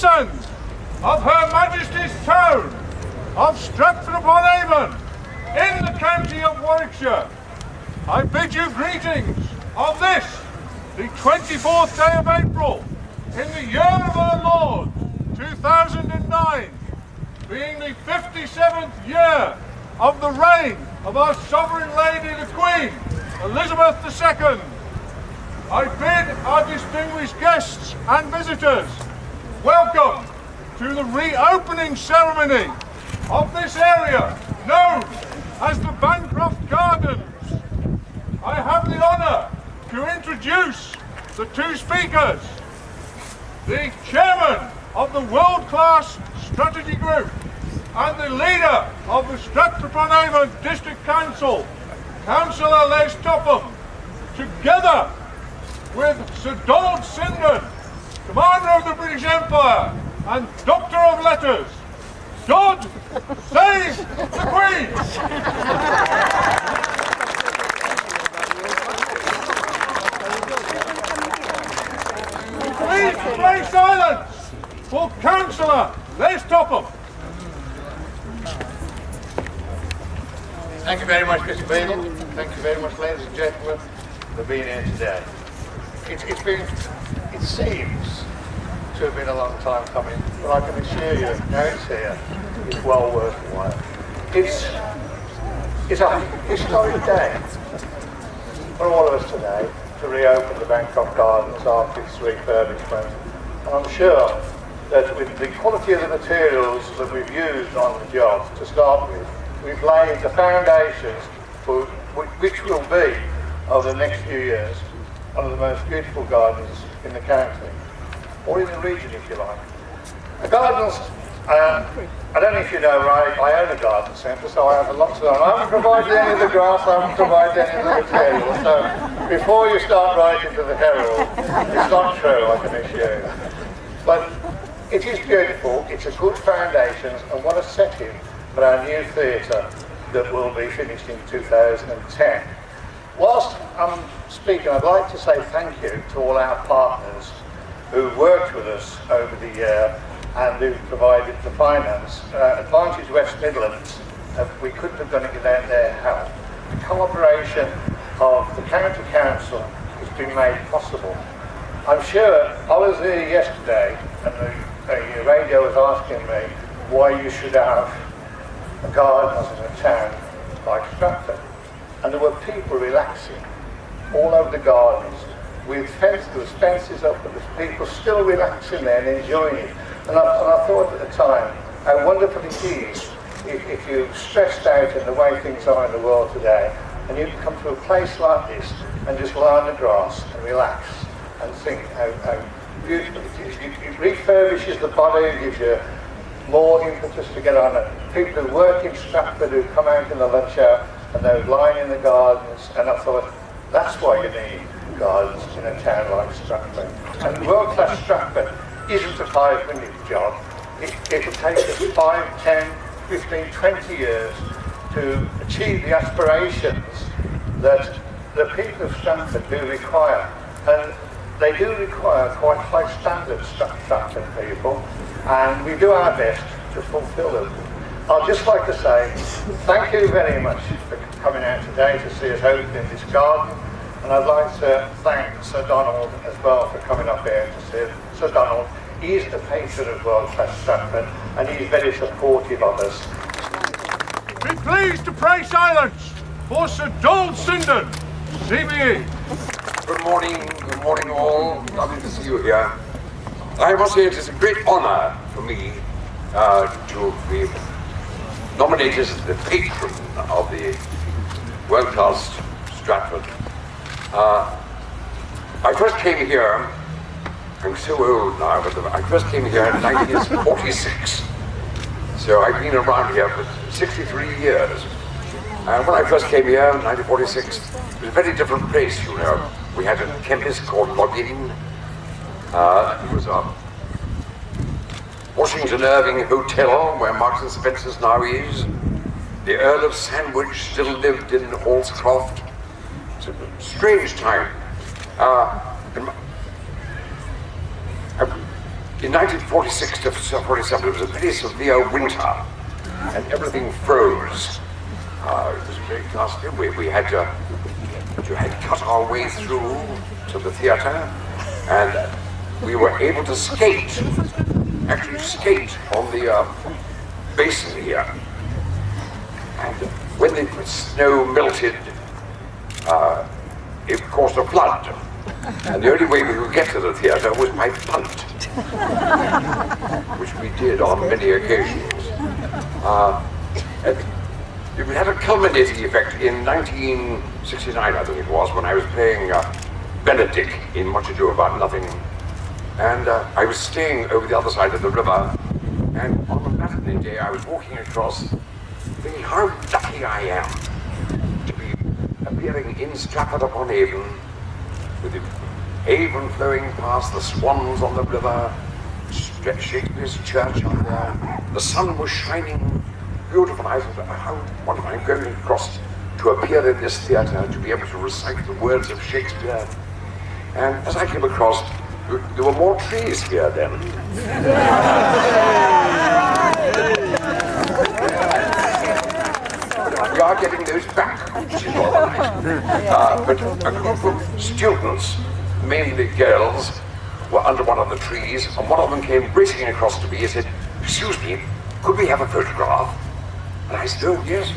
citizens of Her Majesty's town of Stratford-upon-Avon in the county of Warwickshire, I bid you greetings of this, the 24th day of April, in the year of our Lord, 2009, being the 57th year of the reign of our Sovereign Lady the Queen, Elizabeth II. I bid our distinguished guests and visitors welcome to the reopening ceremony of this area known as the Bancroft Gardens. I have the honour to introduce the two speakers, the chairman of the world-class strategy group and the leader of the Stratford-upon-Avon District Council, Councilor Topham, together with Sir Donald Sindan, Commander of the British Empire and Doctor of Letters. God save the Queen! Please pray silence for Councillor Topham. Thank you very much, Mr. Bailey. Thank you very much, ladies and gentlemen, for being here today. It seems to have been a long time coming, but I can assure you, now it's here, it's well worth the while. It's a historic day for all of us today to reopen the Bancroft Gardens after its refurbishment. And I'm sure that with the quality of the materials that we've used on the job to start with, we've laid the foundations for which will be, over the next few years, one of the most beautiful gardens in the county, or in the region if you like. The gardens, I don't know if you know, I own a garden centre, so I have a lot to learn. I haven't provided any of the grass, I haven't provided any of the material, so before you start writing to the Herald, it's not true, I can assure you. But it is beautiful, it's a good foundations, and what a setting for our new theatre that will be finished in 2010. Whilst I'm speaking, I'd like to say thank you to all our partners who worked with us over the year and who provided the finance. Advantage West Midlands, we couldn't have done it without their help. The collaboration of the County Council has been made possible. I'm sure, I was here yesterday and the radio was asking me why you should have a garden in a town like Stratford. And there were people relaxing all over the gardens with fences up, but there's people still relaxing there and enjoying it. And I thought at the time how wonderful it is if you're stressed out in the way things are in the world today, and you can come to a place like this and just lie on the grass and relax and think how beautiful it is. It refurbishes the body, gives you more impetus to get on it. People who work in Stratford who come out in the lunch hour and they're lying in the gardens, and I thought, that's why you need gardens in a town like Stratford. And world-class Stratford isn't a 5-minute job. It will take us 5, 10, 15, 20 years to achieve the aspirations that the people of Stratford do require. And they do require quite high standards, Stratford people, and we do our best to fulfil them. I'd just like to say thank you very much for coming out today to see us open this garden, and I'd like to thank Sir Donald as well for coming up here to see us. Sir Donald, he is the patron of world-class Stratford and he's very supportive of us. Be pleased to pray silence for Sir Donald Sindan, CBE. Good morning all, lovely to see you here. I must say it is a great honour for me to be nominated as the patron of the world-class Stratford. I first came here, I'm so old now, but I first came here in 1946. So I've been around here for 63 years. And when I first came here in 1946, it was a very different place, you know. We had a chemist called Loggin. It was a Washington Irving Hotel, where Marks and Spencer's now is. The Earl of Sandwich still lived in Hallscroft. It's a strange time. in 1946 to 47, it was a very severe winter, and everything froze. It was very nasty. We had to cut our way through to the theatre, and we were able to skate on the basin here. And when the snow melted, it caused a flood. And the only way we could get to the theatre was by punt, which we did on many occasions. And it had a culminating effect in 1969, I think it was, when I was playing Benedict in Much Ado About Nothing. And I was staying over the other side of the river, and on a matinee day I was walking across, thinking how lucky I am to be appearing in Stratford-upon-Avon, with the Avon flowing past, the swans on the river, Shakespeare's church on there. The sun was shining beautiful. I thought, how wonderful, I'm going across to appear in this theatre, to be able to recite the words of Shakespeare. And as I came across, there were more trees here then. We are getting those back, which is all right. But a group of students, mainly girls, were under one of the trees, and one of them came racing across to me and said, "Excuse me, could we have a photograph?" And I said, "Oh, yes.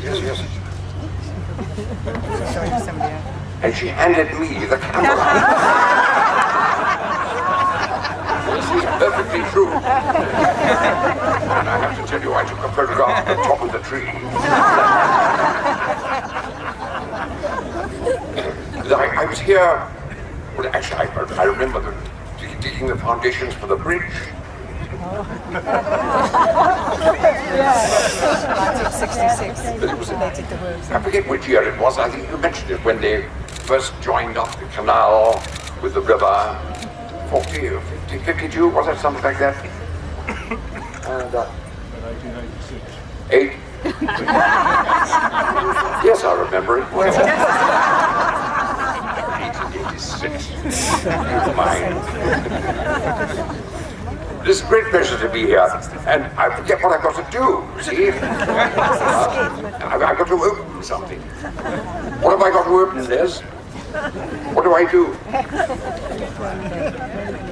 And she handed me the camera. This is perfectly true. And I have to tell you, I took a photograph at the top of the tree. I was here, well, actually, I remember digging the foundations for the bridge. 1966. I forget which year it was. I think you mentioned it when they first joined up the canal with the river. 40 or 50, 52, was that something like that? And 1986. 8. Yes, I remember it well. 1886. Never mind. It's a great pleasure to be here, and I forget what I've got to do, see? I've got to open something. What have I got to open, Liz? What do I do?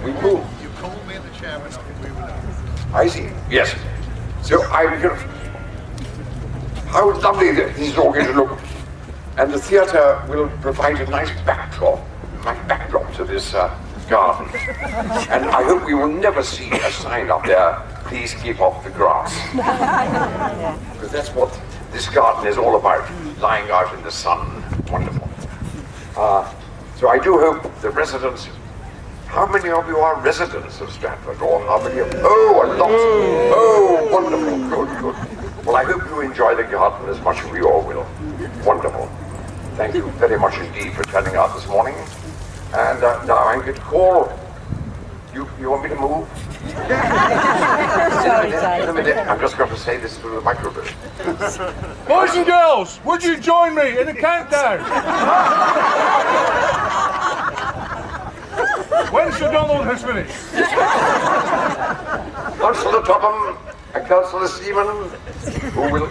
We move. You called me and the chairman up and we were there. I see, yes. So how lovely this is all going to look. And the theatre will provide a nice backdrop to this garden. And I hope we will never see a sign up there, "Please keep off the grass." Because that's what this garden is all about, lying out in the sun. Wonderful. So I do hope the residents, how many of you are residents of Stratford, or how many of, oh, a lot. Oh, wonderful, good. Well, I hope you enjoy the garden as much as we all will. Wonderful. Thank you very much indeed for turning out this morning. And now I'm going to call, you want me to move? In a minute, I'm just going to say this through the microphone. Boys and girls, would you join me in a countdown? When Sir Donald has finished. Councilor Topham and Councilor Stephen, who will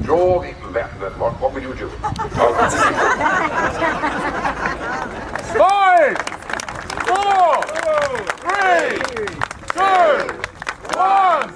draw the what will you do? 5, 4, 3, 2, 1.